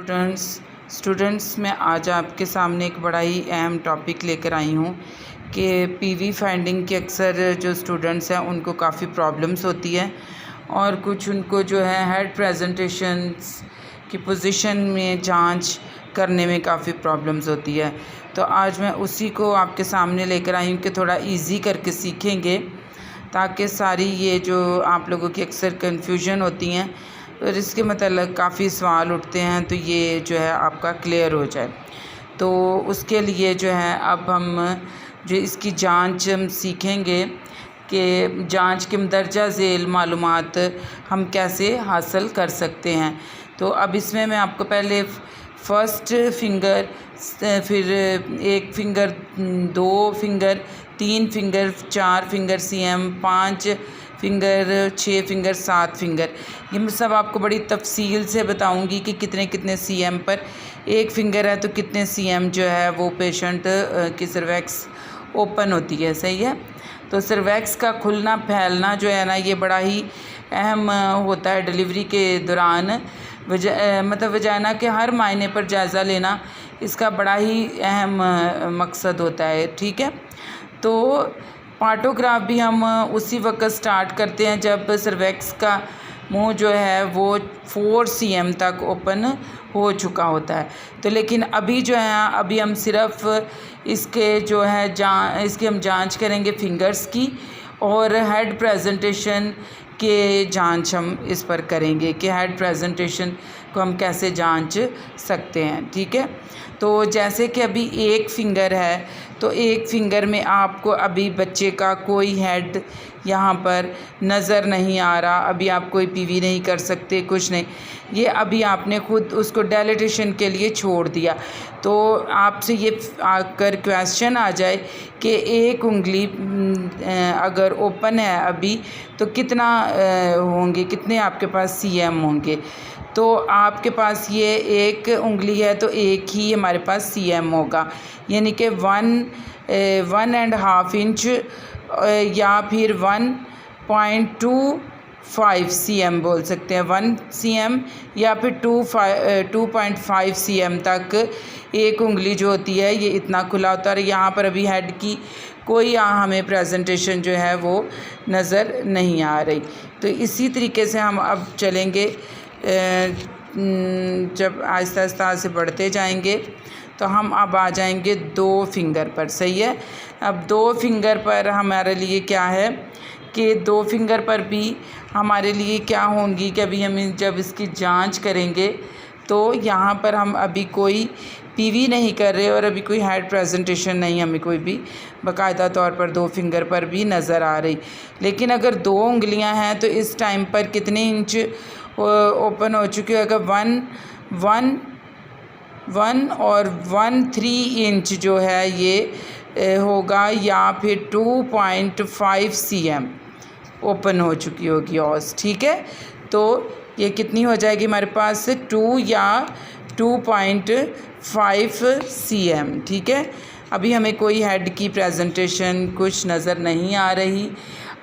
Students मैं आज आपके सामने एक बड़ा ही अहम टॉपिक लेकर आई हूँ कि पीवी फाइंडिंग के अक्सर जो स्टूडेंट्स हैं उनको काफ़ी प्रॉब्लम्स होती है और कुछ उनको जो है हेड प्रेजेंटेशंस की पोजीशन में जांच करने में काफ़ी प्रॉब्लम्स होती है। तो आज मैं उसी को आपके सामने लेकर आई हूँ कि थोड़ा इजी करके सीखेंगे ताकि सारी ये जो आप लोगों की अक्सर कन्फ्यूजन होती हैं और इसके मतलब काफ़ी सवाल उठते हैं तो ये जो है आपका क्लियर हो जाए। तो उसके लिए जो है अब हम जो इसकी जांच हम सीखेंगे कि जांच के मंदरजा झेल मालूमात हम कैसे हासिल कर सकते हैं। तो अब इसमें मैं आपको पहले फर्स्ट फिंगर, फिर एक फिंगर, दो फिंगर, तीन फिंगर, चार फिंगर सीएम, पाँच फिंगर, छः फिंगर, सात फिंगर, ये मैं सब आपको बड़ी तफसील से बताऊंगी कि कितने कितने सीएम पर एक फिंगर है तो कितने सीएम जो है वो पेशेंट की सर्वैक्स ओपन होती है। सही है। तो सर्वैक्स का खुलना फैलना जो है ना ये बड़ा ही अहम होता है डिलीवरी के दौरान। मतलब वजाना के हर मायने पर जायज़ा लेना इसका बड़ा ही अहम मकसद होता है। ठीक है। तो पार्टोग्राफ भी हम उसी वक्त स्टार्ट करते हैं जब सर्वैक्स का मुंह जो है वो 4 सीएम तक ओपन हो चुका होता है। तो लेकिन अभी जो है अभी हम सिर्फ इसके जो है इसकी हम जांच करेंगे फिंगर्स की और हेड प्रेजेंटेशन के जांच हम इस पर करेंगे कि हेड प्रेजेंटेशन को हम कैसे जांच सकते हैं। ठीक है। तो जैसे कि अभी एक फिंगर है तो एक फिंगर में आपको अभी बच्चे का कोई हेड यहाँ पर नज़र नहीं आ रहा, अभी आप कोई पीवी नहीं कर सकते, कुछ नहीं, ये अभी आपने खुद उसको डायलिटेशन के लिए छोड़ दिया। तो आपसे ये आकर क्वेश्चन आ जाए कि एक उंगली अगर ओपन है अभी तो कितना होंगे, कितने आपके पास सीएम होंगे। तो आपके पास ये एक उंगली है तो एक ही हमारे पास सीएम होगा, यानी कि 1.5 इंच या फिर 1.25 सीएम बोल सकते हैं। 1 सीएम या फिर 2.5 सीएम तक एक उंगली जो होती है ये इतना खुला होता है। यहाँ पर अभी हेड की कोई हमें प्रेजेंटेशन जो है वो नज़र नहीं आ रही। तो इसी तरीके से हम अब चलेंगे, जब आहिस्ता आहिस्ता से बढ़ते जाएंगे तो हम अब आ जाएंगे 2 फिंगर पर। सही है। अब 2 फिंगर पर हमारे लिए क्या है कि 2 फिंगर पर भी हमारे लिए क्या होंगी कि अभी हम जब इसकी जांच करेंगे तो यहाँ पर हम अभी कोई पीवी नहीं कर रहे और अभी कोई हेड प्रेजेंटेशन नहीं हमें कोई भी बाकायदा तौर पर 2 फिंगर पर भी नज़र आ रही। लेकिन अगर 2 उंगलियाँ हैं तो इस टाइम पर कितने इंच ओपन हो चुकी है। अगर 1 और 1.3 इंच जो है ये होगा या फिर 2.5 सीएम ओपन हो चुकी होगी ऑस। ठीक है। तो ये कितनी हो जाएगी हमारे पास 2 या 2.5 सीएम। ठीक है। अभी हमें कोई हेड की प्रेजेंटेशन कुछ नज़र नहीं आ रही।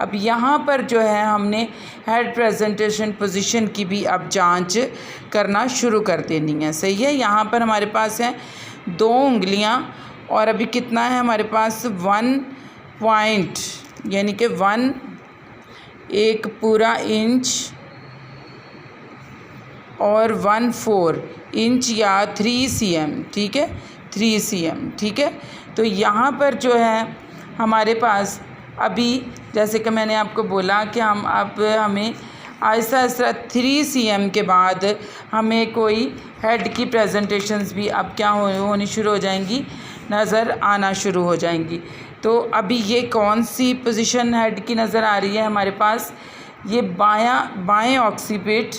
अब यहाँ पर जो है हमने हेड प्रेजेंटेशन पोजीशन की भी अब जांच करना शुरू कर देनी है। सही है। यहाँ पर हमारे पास है 2 उंगलियाँ और अभी कितना है हमारे पास 1 पॉइंट यानी कि 1 एक पूरा इंच और 1/4 इंच या 3 सीएम। ठीक है। 3 सीएम। ठीक है। तो यहाँ पर जो है हमारे पास अभी जैसे कि मैंने आपको बोला कि हमें आहिस्ता आहिस्ता 3 सीएम के बाद हमें कोई हेड की प्रेजेंटेशंस भी अब क्या होनी शुरू हो जाएंगी, नज़र आना शुरू हो जाएंगी। तो अभी ये कौन सी पोजीशन हेड की नज़र आ रही है हमारे पास, ये बाएं ऑक्सीपिट।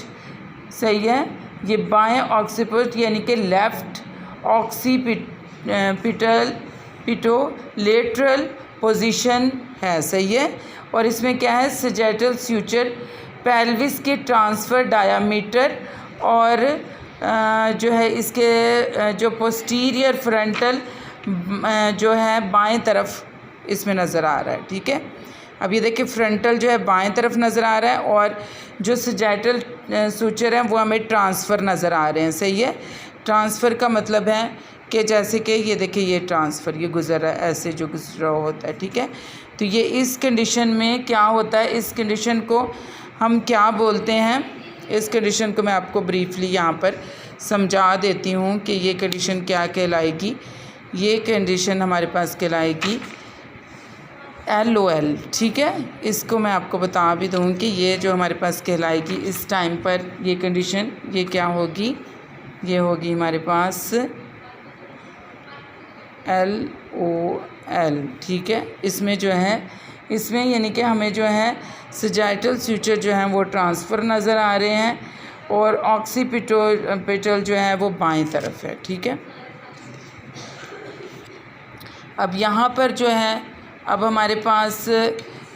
सही है। ये बाएं ऑक्सीपिट यानी कि लेफ़्ट ऑक्सीपिटोलेटरल पोजीशन है। सही है। और इसमें क्या है सजेटल स्यूचर, पेल्विस के ट्रांसफ़र डायामीटर और जो है इसके जो पोस्टीरियर फ्रंटल जो है बाएं तरफ इसमें नज़र आ रहा है। ठीक है। अब ये देखिए फ्रंटल जो है बाएं तरफ नज़र आ रहा है और जो सजेटल सूचर हैं वो हमें ट्रांसफ़र नज़र आ रहे हैं। सही है। ट्रांसफ़र का मतलब है कि जैसे कि ये देखिए ये ट्रांसफ़र ये गुज़र रहा है, ऐसे जो गुज़र रहा होता है, ठीक है। तो ये इस कंडीशन में क्या होता है, इस कंडीशन को हम क्या बोलते हैं, इस कंडीशन को मैं आपको ब्रीफली यहाँ पर समझा देती हूँ कि ये कंडीशन क्या कहलाएगी। ये कंडीशन हमारे पास कहलाएगी LOL, ठीक है। इसको मैं आपको बता भी दूँ कि ये जो हमारे पास कहलाएगी इस टाइम पर ये कंडीशन ये क्या होगी, ये होगी हमारे पास LOL, ठीक है। इसमें जो है इसमें यानी कि हमें जो है सजाइटल सूचर जो हैं वो ट्रांसफ़र नज़र आ रहे हैं और ऑक्सीपिटल जो है वो बाएं तरफ है, ठीक है। अब यहाँ पर जो है अब हमारे पास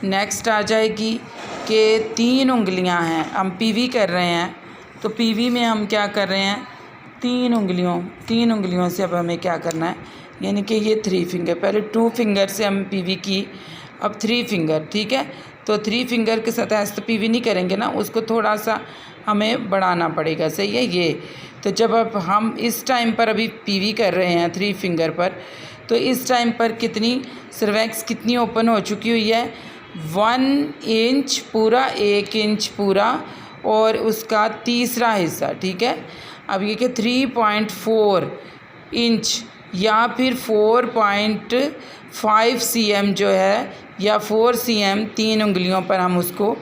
नेक्स्ट आ जाएगी कि 3 उंगलियां हैं, हम पीवी कर रहे हैं, तो पीवी में हम क्या कर रहे हैं, 3 उंगलियों से अब हमें क्या करना है, यानी कि ये 3 फिंगर, पहले 2 फिंगर से हम पीवी की, अब 3 फिंगर, ठीक है। तो 3 फिंगर के साथ ऐसे तो पीवी नहीं करेंगे ना, उसको थोड़ा सा हमें बढ़ाना पड़ेगा, सही है ये। तो जब अब हम इस टाइम पर अभी पीवी कर रहे हैं 3 फिंगर पर, तो इस टाइम पर कितनी सर्वैक्स कितनी ओपन हो चुकी हुई है, 1 इंच पूरा, 1 इंच पूरा और उसका तीसरा हिस्सा, ठीक है। अब ये कि 3.4 इंच या फिर 4.5 cm जो है या 4 cm, 3 उंगलियों पर हम उसको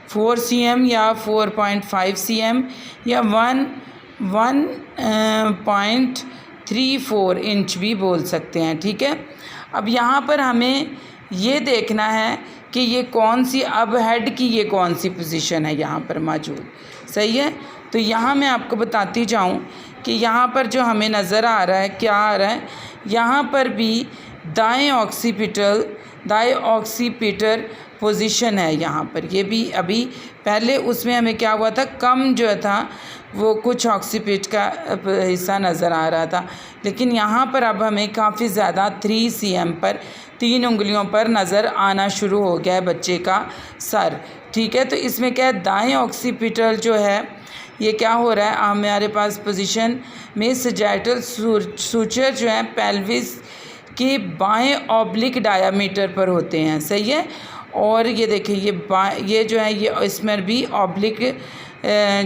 4 cm या 4.5 cm या 1.34 इंच भी बोल सकते हैं, ठीक है। अब यहाँ पर हमें ये देखना है कि ये कौन सी, अब हेड की ये कौन सी पोजीशन है यहाँ पर मौजूद, सही है। तो यहाँ मैं आपको बताती जाऊँ कि यहाँ पर जो हमें नज़र आ रहा है क्या आ रहा है, यहाँ पर भी दाएं ऑक्सीपिटर पोजीशन है यहाँ पर, ये भी अभी पहले उसमें हमें क्या हुआ था, कम जो था वो कुछ ऑक्सीपिट का हिस्सा नज़र आ रहा था, लेकिन यहाँ पर अब हमें काफ़ी ज़्यादा 3 cm पर 3 उंगलियों पर नज़र आना शुरू हो गया है बच्चे का सर, ठीक है। तो इसमें क्या है, दाएं ऑक्सीपिटल जो है ये क्या हो रहा है, हमारे पास पोजीशन में सजाइटल सूचर जो है पेल्विस के बाएं ऑब्लिक डायामीटर पर होते हैं, सही है। और ये देखिए ये जो है ये इसमें भी ऑब्लिक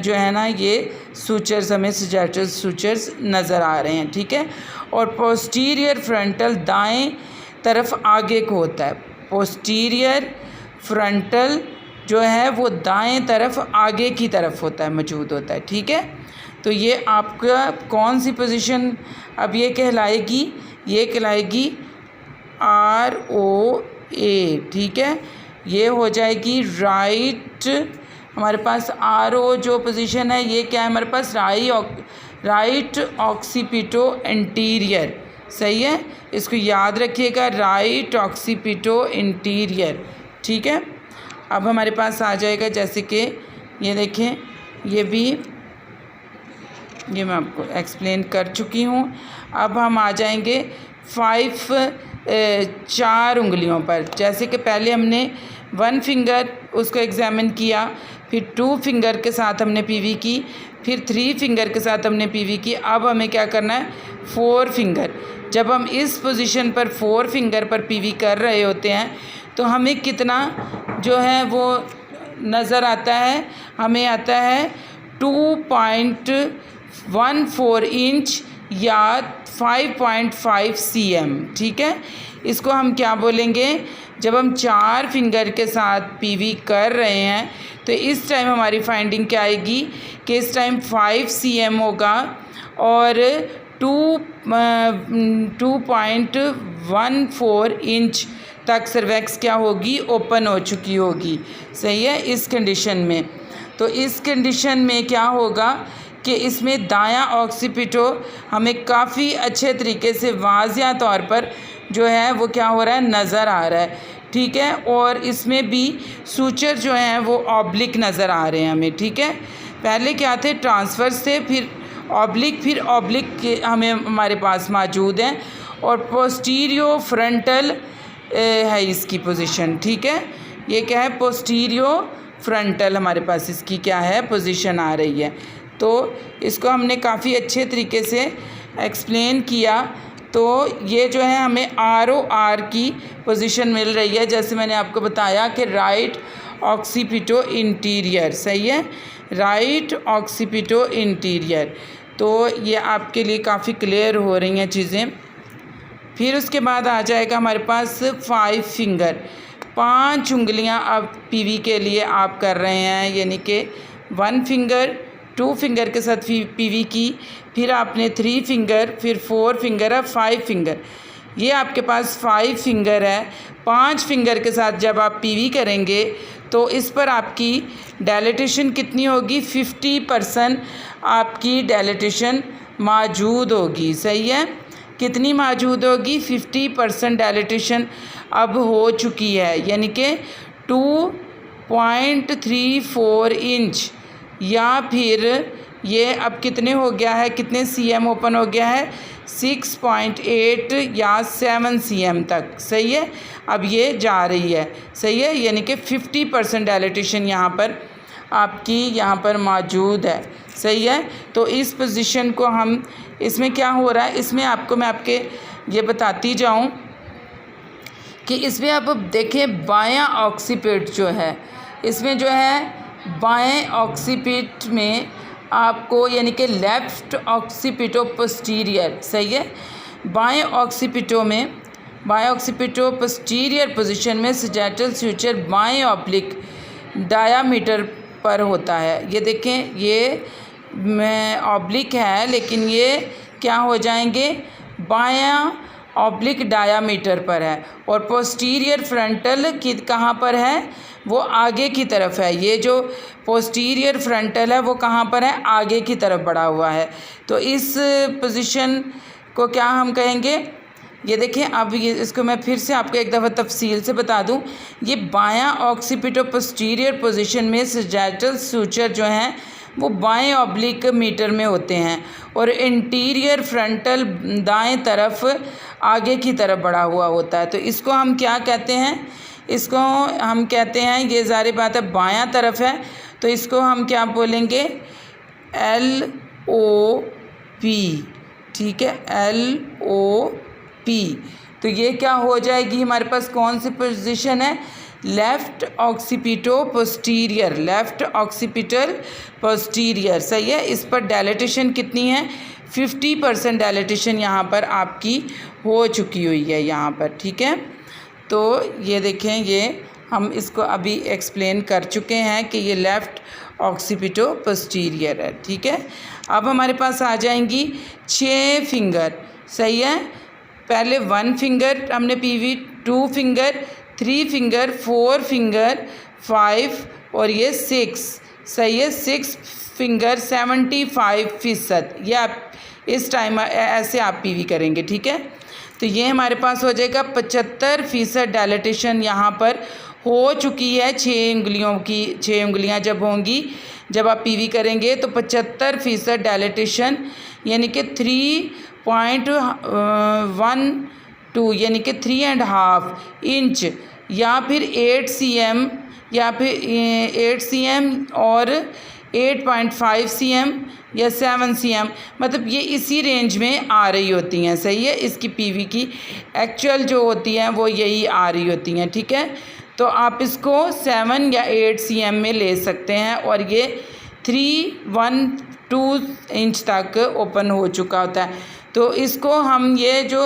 जो है ना ये सूचर्स हमें सजाइटल सूचर्स नज़र आ रहे हैं, ठीक है। और पोस्टीरियर फ्रंटल दाएं तरफ आगे को होता है, पोस्टीरियर फ्रंटल जो है वो दाएं तरफ आगे की तरफ होता है, मौजूद होता है, ठीक है। तो ये आपका कौन सी पोजीशन अब ये कहलाएगी, ये कहलाएगी ROA, ठीक है। ये हो जाएगी राइट, हमारे पास RO जो पोजीशन है ये क्या है, हमारे पास राइट ऑक्सीपिटो इंटीरियर, सही है। इसको याद रखिएगा, राइट ऑक्सीपिटो इंटीरियर, ठीक है। अब हमारे पास आ जाएगा जैसे कि ये देखें, ये भी ये मैं आपको एक्सप्लेन कर चुकी हूँ। अब हम आ जाएंगे 4 उंगलियों पर, जैसे कि पहले हमने 1 फिंगर उसको एग्जामिन किया, फिर 2 फिंगर के साथ हमने पीवी की, फिर 3 फिंगर के साथ हमने पीवी की। अब हमें क्या करना है, 4 फिंगर। जब हम इस पोजीशन पर 4 फिंगर पर पीवी कर रहे होते हैं तो हमें कितना जो है वो नज़र आता है, हमें आता है 2.14 इंच या 5.5 cm, ठीक है। इसको हम क्या बोलेंगे, जब हम 4 फिंगर के साथ पीवी कर रहे हैं तो इस टाइम हमारी फाइंडिंग क्या आएगी कि इस टाइम 5 cm होगा और 2.14 इंच तक सर्वैक्स क्या होगी, ओपन हो चुकी होगी, सही है, इस कंडीशन में। तो इस कंडीशन में क्या होगा कि इसमें दायां ऑक्सीपिटो हमें काफ़ी अच्छे तरीके से वाज़िया तौर पर जो है वो क्या हो रहा है, नज़र आ रहा है, ठीक है। और इसमें भी सूचर जो हैं वो ऑब्लिक नज़र आ रहे हैं हमें, ठीक है। पहले क्या थे, ट्रांसवर्स थे, फिर ऑब्लिक के हमें हमारे पास मौजूद हैं। और पोस्टीरियो फ्रंटल है इसकी पोजीशन, ठीक है। ये क्या है, पोस्टीरियो फ्रंटल हमारे पास इसकी क्या है पोजीशन आ रही है। तो इसको हमने काफ़ी अच्छे तरीके से एक्सप्लेन किया। तो ये जो है हमें ROR की पोजीशन मिल रही है, जैसे मैंने आपको बताया कि राइट ऑक्सीपिटो इंटीरियर, सही है, राइट ऑक्सीपिटो इंटीरियर। तो ये आपके लिए काफ़ी क्लियर हो रही हैं चीज़ें। फिर उसके बाद आ जाएगा हमारे पास 5 फिंगर, 5 उंगलियां अब PV के लिए आप कर रहे हैं, यानी कि 1 फिंगर, 2 फिंगर के साथ PV की, फिर आपने 3 फिंगर, फिर 4 फिंगर, अब 5 फिंगर। ये आपके पास 5 फिंगर है। 5 फिंगर के साथ जब आप PV करेंगे तो इस पर आपकी डायलिटेशन कितनी होगी, 50% आपकी डायलिटेशन मौजूद होगी, सही है। कितनी मौजूद होगी, 50% डायलिटेशन अब हो चुकी है, यानी कि 2.34 इंच, या फिर ये अब कितने हो गया है, कितने cm ओपन हो गया है, 6.8 या 7 cm तक, सही है। अब ये जा रही है, सही है, यानी कि 50% डायलिटेशन यहाँ पर आपकी यहाँ पर मौजूद है, सही है। तो इस पोजीशन को हम, इसमें क्या हो रहा है, इसमें आपको मैं आपके ये बताती जाऊँ कि इसमें आप देखें बायां ऑक्सीपिट जो है, इसमें जो है बाएं ऑक्सीपिट में आपको, यानी कि लेफ़्ट ऑक्सीपिटो पोस्टीरियर, सही है, बाएं ऑक्सीपिटो पोस्टीरियर पोजीशन में सजैटल सूचर बाएं ऑब्लिक डायामीटर पर होता है। ये देखें, ये ऑब्लिक है, लेकिन ये क्या हो जाएंगे, बायां ऑब्लिक डायामीटर पर है, और पोस्टीरियर फ्रंटल की कहाँ पर है, वो आगे की तरफ है। ये जो पोस्टीरियर फ्रंटल है वो कहाँ पर है, आगे की तरफ बढ़ा हुआ है। तो इस पोजीशन को क्या हम कहेंगे, ये देखें, अब ये इसको मैं फिर से आपको एक दफ़ा तफसील से बता दूं। ये बायां ऑक्सीपिटो पोस्टीरियर पोजीशन में सजैटल सूचर जो हैं वो बाएं ऑब्लिक मीटर में होते हैं, और इंटीरियर फ्रंटल दाएं तरफ आगे की तरफ बढ़ा हुआ होता है। तो इसको हम क्या कहते हैं, इसको हम कहते हैं, ये ज़ाहिर बात है बायां तरफ है, तो इसको हम क्या बोलेंगे, LOP, ठीक है, LOP। तो ये क्या हो जाएगी, हमारे पास कौन सी पोजीशन है, left occipito posterior, left occipital posterior, सही है। इस पर डायलिटेशन कितनी है, 50% डायलिटेशन यहाँ पर आपकी हो चुकी हुई है यहाँ पर, ठीक है। तो ये देखें, ये हम इसको अभी एक्सप्लेन कर चुके हैं कि ये लेफ़्ट ऑक्सीपिटो पोस्टीरियर है, ठीक है। अब हमारे पास आ जाएंगी 6 फिंगर, सही है। पहले 1 फिंगर हमने PV, 2 फिंगर, 3 फिंगर, 4 फिंगर, 5 और ये 6, सही है, 6 फिंगर 75%। ये आप इस टाइम ऐसे आप PV करेंगे, ठीक है। तो ये हमारे पास हो जाएगा 75% डायलिटेशन यहाँ पर हो चुकी है। 6 उंगलियों की, 6 उंगलियाँ जब होंगी, जब आप PV करेंगे तो 75% डायलिटेशन, यानी कि 3.12 यानी कि 3.5 इंच, या फिर 8 cm, या फिर 8 cm और 8.5 cm या 7 cm, मतलब ये इसी रेंज में आ रही होती हैं, सही है। इसकी PV की एक्चुअल जो होती हैं वो यही आ रही होती हैं, ठीक है। तो आप इसको 7 या 8 cm में ले सकते हैं, और ये 312 इंच तक ओपन हो चुका होता है। तो इसको हम, ये जो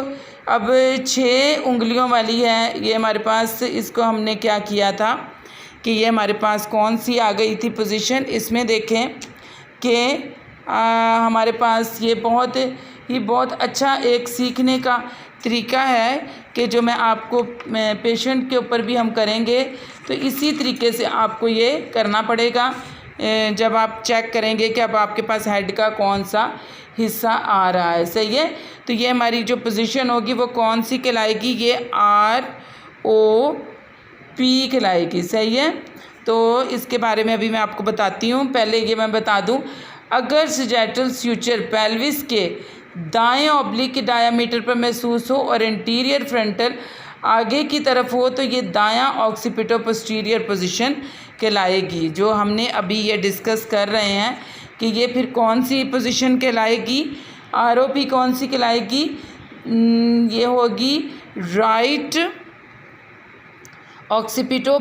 अब 6 उंगलियों वाली है, ये हमारे पास, इसको हमने क्या किया था कि ये हमारे पास कौन सी आ गई थी पोजीशन, इसमें देखें कि हमारे पास ये बहुत अच्छा एक सीखने का तरीका है कि जो मैं आपको पेशेंट के ऊपर भी हम करेंगे, तो इसी तरीके से आपको ये करना पड़ेगा जब आप चेक करेंगे कि अब आपके पास हेड का कौन सा हिस्सा आ रहा है, सही है। तो ये हमारी जो पोजीशन होगी वो कौन सी कहलाएगी, ये ROP कहलाएगी, सही है। तो इसके बारे में अभी मैं आपको बताती हूँ। पहले ये मैं बता दूँ, अगर सजैटल सूचर पेल्विस के दाएं ऑब्लिक के डायामीटर पर महसूस हो और इंटीरियर फ्रंटल आगे की तरफ हो, तो ये दायां ऑक्सीपिटो पोस्टीरियर पोजीशन कहलाएगी, जो हमने अभी ये डिस्कस कर रहे हैं कि ये फिर कौन सी पोजीशन कहलाएगी, आरओपी कौन सी कहलाएगी, ये होगी राइट ऑक्सीपिटो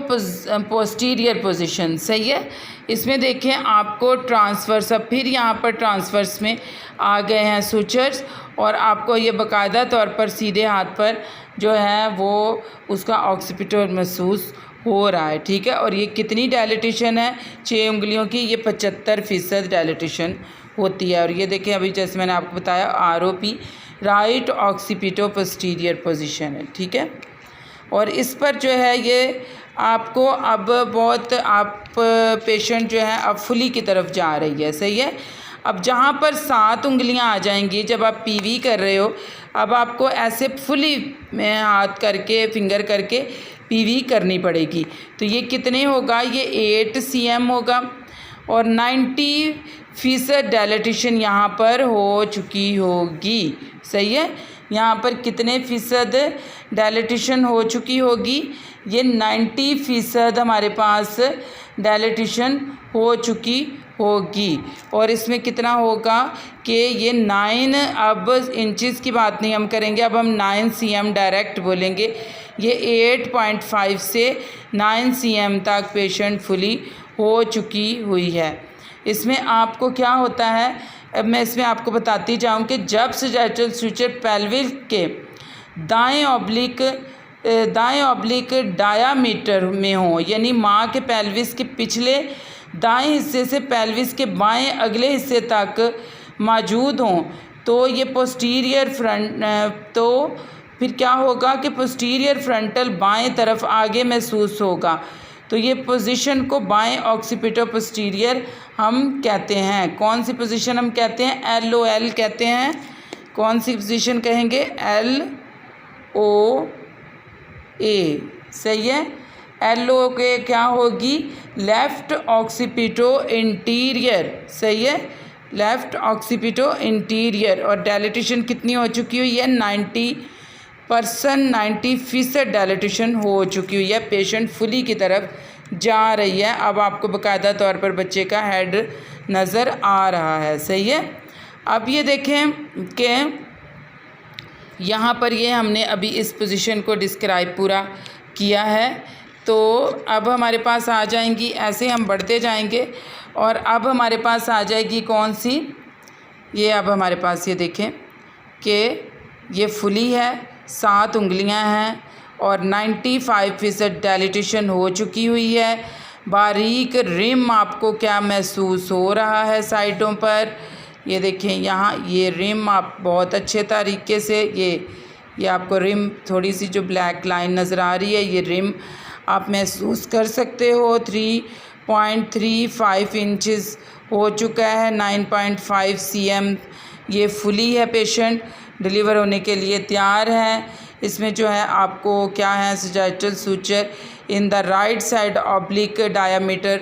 पोस्टीरियर पोजीशन। सही है। इसमें देखें आपको ट्रांसवर्स, अब फिर यहाँ पर ट्रांसवर्स में आ गए हैं सूचर्स, और आपको ये बाकायदा तौर पर सीधे हाथ पर जो है वो उसका ऑक्सीपिटो महसूस हो रहा है। ठीक है। और ये कितनी डायलिटेशन है 6 उंगलियों की, ये 75% डायलिटेशन होती है। और ये देखें अभी जैसे मैंने आपको बताया ROP right occipito posterior position है। ठीक है। और इस पर जो है ये आपको अब बहुत आप पेशेंट जो है अब फुली की तरफ जा रही है। सही है। अब जहाँ पर 7 उंगलियाँ आ जाएंगी जब आप पीवी कर रहे हो, अब आपको ऐसे फुली में हाथ करके फिंगर करके पीवी करनी पड़ेगी। तो ये कितने होगा, ये 8 cm होगा, और 90% डायलिटेशन यहाँ पर हो चुकी होगी। सही है। यहाँ पर कितने फ़ीसद डायलिटेशन हो चुकी होगी, ये 90% हमारे पास डायलिटेशन हो चुकी होगी। और इसमें कितना होगा कि ये 9, अब इंचज़ की बात नहीं हम करेंगे, अब हम 9 cm डायरेक्ट बोलेंगे। ये 8.5 से 9 cm तक पेशेंट फुली हो चुकी हुई है। इसमें आपको क्या होता है, अब मैं इसमें आपको बताती जाऊं कि जब सजाइटल सूचर पेल्विक के दाएं ऑब्लिक डायामीटर में हो, यानी माँ के पेल्विस के पिछले दाएं हिस्से से पेल्विस के बाएं अगले हिस्से तक मौजूद हों, तो ये पोस्टीरियर फ्रंट, तो फिर क्या होगा कि पोस्टीरियर फ्रंटल बाएं तरफ आगे महसूस होगा। तो ये पोजीशन को बाएं ऑक्सीपिटो पोस्टीरियर हम कहते हैं। कौन सी पोजीशन हम कहते हैं, LOL कहते हैं। कौन सी पोजीशन कहेंगे, LOA। सही है। LO के क्या होगी, लेफ़्ट ऑक्सीपिटो इंटीरियर। सही है। Left occipito interior. और डायलिटेशन कितनी हो चुकी हुई है, 90% डायलिटेशन हो चुकी हुई है। पेशेंट फुली की तरफ जा रही है। अब आपको बाकायदा तौर पर बच्चे का हेड नज़र आ रहा है। सही है। अब ये देखें कि यहाँ पर ये हमने अभी इस पोजीशन को डिस्क्राइब पूरा किया है। तो अब हमारे पास आ जाएंगी, ऐसे हम बढ़ते जाएंगे, और अब हमारे पास आ जाएगी कौन सी, ये अब हमारे पास ये देखें कि ये फुली है, 7 उंगलियां हैं, और 95% डायलिटेशन हो चुकी हुई है। बारीक रिम आपको क्या महसूस हो रहा है साइडों पर, ये देखें यहाँ ये रिम आप बहुत अच्छे तरीके से ये आपको रिम थोड़ी सी जो ब्लैक लाइन नज़र आ रही है, ये रिम आप महसूस कर सकते हो। 3.35 इंचज़ हो चुका है, 9.5 cm ये फुली है। पेशेंट डिलीवर होने के लिए तैयार है। इसमें जो है आपको क्या है, sagittal suture in the right side oblique diameter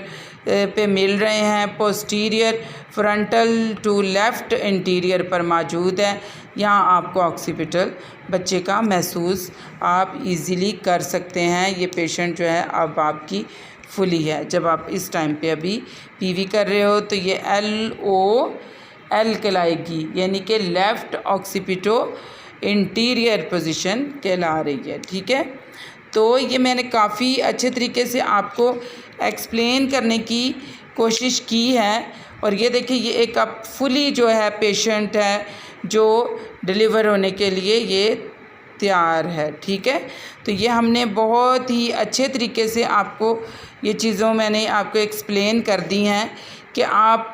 पे मिल रहे हैं, posterior frontal to left anterior पर मौजूद है। यहाँ आपको ऑक्सीपिटल बच्चे का महसूस आप इजीली कर सकते हैं। ये पेशेंट जो है अब आपकी फुली है। जब आप इस टाइम पे अभी पीवी कर रहे हो तो ये LOL कहलाएगी, यानी कि लेफ़्ट ऑक्सीपिटो इंटीरियर पोजीशन कहला रही है। ठीक है। तो ये मैंने काफ़ी अच्छे तरीके से आपको एक्सप्लेन करने की कोशिश की है। और ये देखिए ये एक अब फुली जो है पेशेंट है जो डिलीवर होने के लिए ये तैयार है। ठीक है। तो ये हमने बहुत ही अच्छे तरीके से आपको ये चीज़ों मैंने आपको एक्सप्लेन कर दी हैं कि आप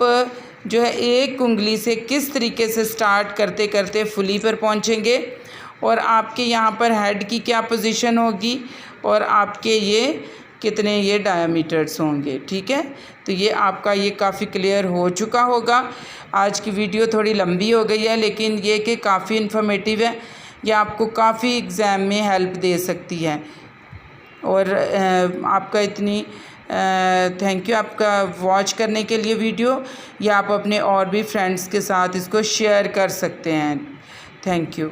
जो है एक उंगली से किस तरीके से स्टार्ट करते करते फुली पर पहुंचेंगे, और आपके यहाँ पर हेड की क्या पोजीशन होगी, और आपके ये कितने ये डायामीटर्स होंगे। ठीक है। तो ये आपका ये काफ़ी क्लियर हो चुका होगा। आज की वीडियो थोड़ी लंबी हो गई है, लेकिन ये कि काफ़ी इन्फॉर्मेटिव है, ये आपको काफ़ी एग्ज़ाम में हेल्प दे सकती है। और आपका इतनी थैंक यू आपका वॉच करने के लिए वीडियो, या आप अपने और भी फ्रेंड्स के साथ इसको शेयर कर सकते हैं। Thank you.